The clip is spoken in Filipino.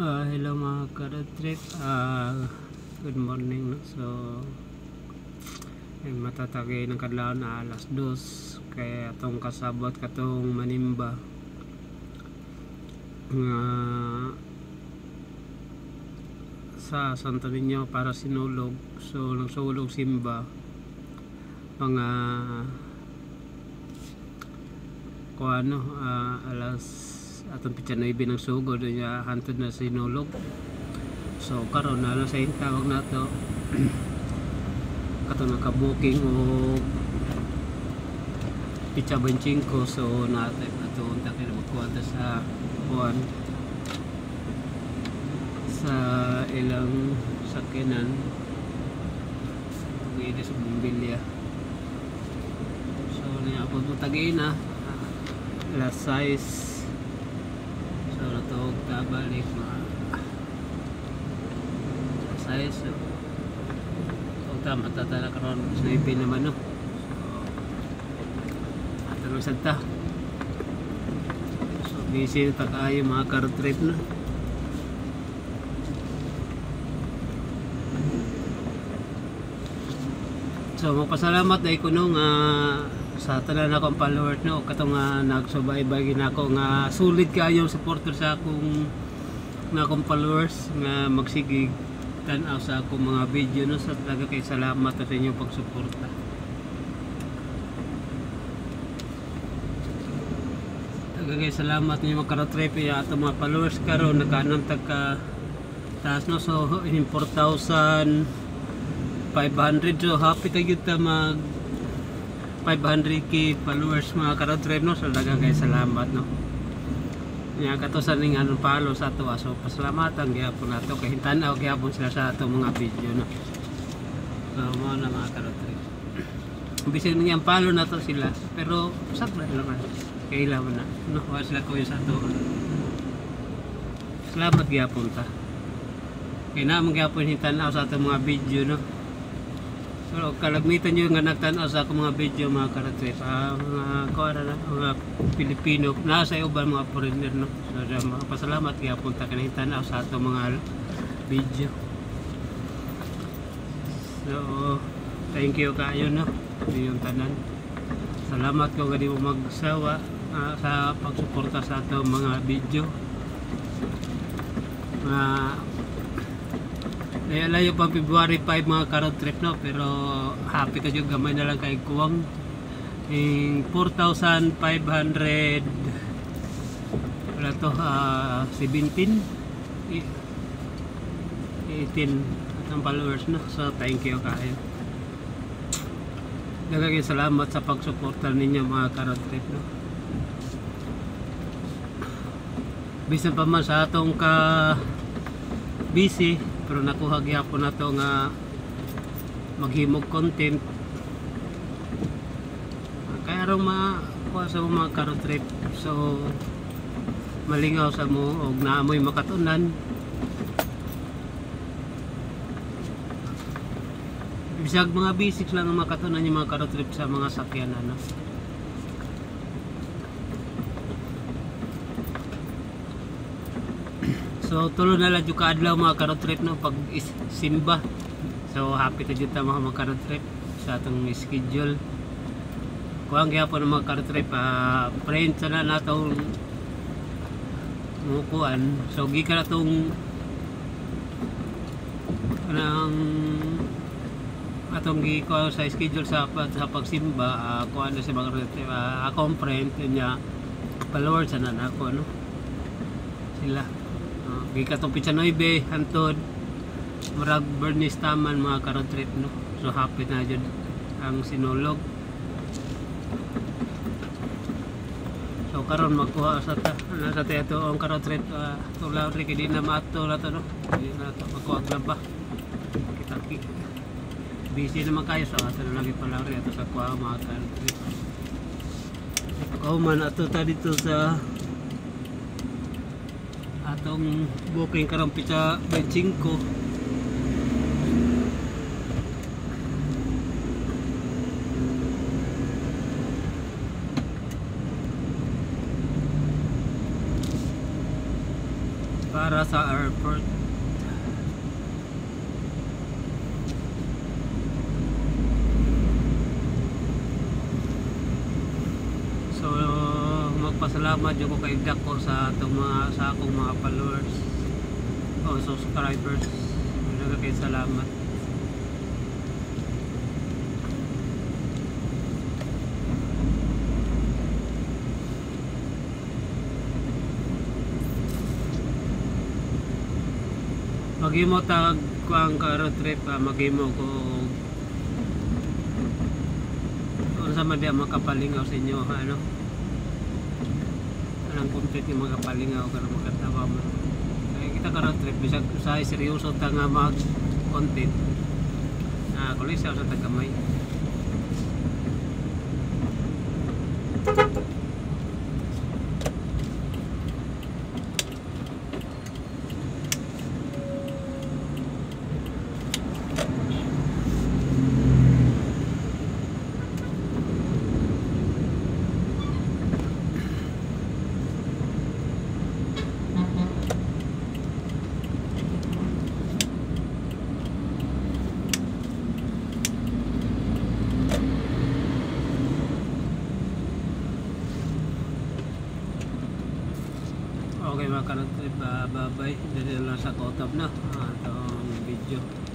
Hello mga ka-road trip. Good morning, no? So ay matatagay ng kadlaw na alas 2 kaya atong kasabot katong manimba nga sa Santo Niño para sinulog. So nagsulog simba mga kuano alas atong pitsa 9 ng sugod niya hantod na sinulog. So karon na lang sa tawag nato kato naka-booking o pitsa 25. So natin ato unta kay magkuha sa kuan sa ilang sakyanan pagili sa bumbilya. So niya po tagay na alas 6. So natog kabalik mga size. So tama tatala karon sniping naman, no. So atong sadta. So busy ta kaayo mga car trip na. So magpasalamat dai ko no nga sa tanan akong followers, no, katong nagsubaybay ginako nga sulit kayo supporter sa akong followers nga magsigig tan-aw sa akong mga video, no. Sa talaga kay salamat sa inyong pagsuporta. Talaga kay salamat ninyo mga ka-road ya ato mga followers karon nakaanang tagka taas, no. So 4,500. So happy tayo ta mag 500k followers mga ka-road trip, no. So daghang kay salamat, no. Nya kato sa ning anong follow sa ato. So pasalamatan gyapon nato kay hintan-aw gyapon sila sa ato mga video, no. So mo na mga ka-road trip. Bisig nang follow nato sila pero sakto lang kay ilaw na, no. Wa sila ko sa ato. Salamat gyapon ta. Kay na mo gyapon hintan-aw sa ato mga video, no. So kalagmitan nyo nga nagtanaw sa akong mga video mga ka-road trip, mga kuwara na mga Pilipino nasa uban mga foreigner, no. So pasalamat kaya punta ka na tanaw sa ato mga video. So thank you kayo, no, yung tanan. Salamat ko gani mo magsawa sa pagsuporta sa ato mga video. Layo pa February 5 mga ka-road trip, no, pero happy ka juga gamay na lang kay kuwang 4,500 wala to 17 18 ang followers, no. So thank you kayo. Daghang salamat sa pagsuporta ninyo mga ka-road trip, no. Bisan pa man sa atong ka busy pero nakuha gyapon nato nga maghimog content kaya arong makuha sa mga ka-road trip. So malingaw sa mo og naamoy makatunan. Bisag mga basics lang ang makatunan yung mga ka-road trip sa mga sakyan, ano. So tulo na lang yung kaadlaw mga ka-road trip, no, pag simba. So happy ta jud ta mga ka-road trip sa atong schedule. Kuang gyapon ang mga ka-road trip, friend sana natong mukuan. So gikan natong kanang atong gikuha sa schedule sa pagsimba, kuan na si mga ka-road trip, akong friend niya followers sana nako, no, sila gikatong pitsa 9 hantod murag Bernice Taman mga ka-road trip, no. So happy na jud ang sinulog. So karon magkuha sa nasa teto ang ka-road trip, tulaw ri kay di na maato na to, no. Di na to magkuha ba kita busy naman kayo sa ato na lagi pala ri ato sa kuha mga ka-road trip. Man ato ta dito sa atong booking karong pitsa 25. para sa airport. So magpasalamat jud ko kay Dako sa akong mga followers o subscribers. Kay salamat. Maghimo tag kuang ka road trip, maghimo ko unsa man diya makapalingaw sa inyo, ano anong complete yung makapalingaw kana makatawa mo kaya kita ka road trip bisag sa seryoso ta nga mag content kulisaw sa tagamay. Okay mga ka-road trip, bye bye. Dito lang sa Kotab na itong video.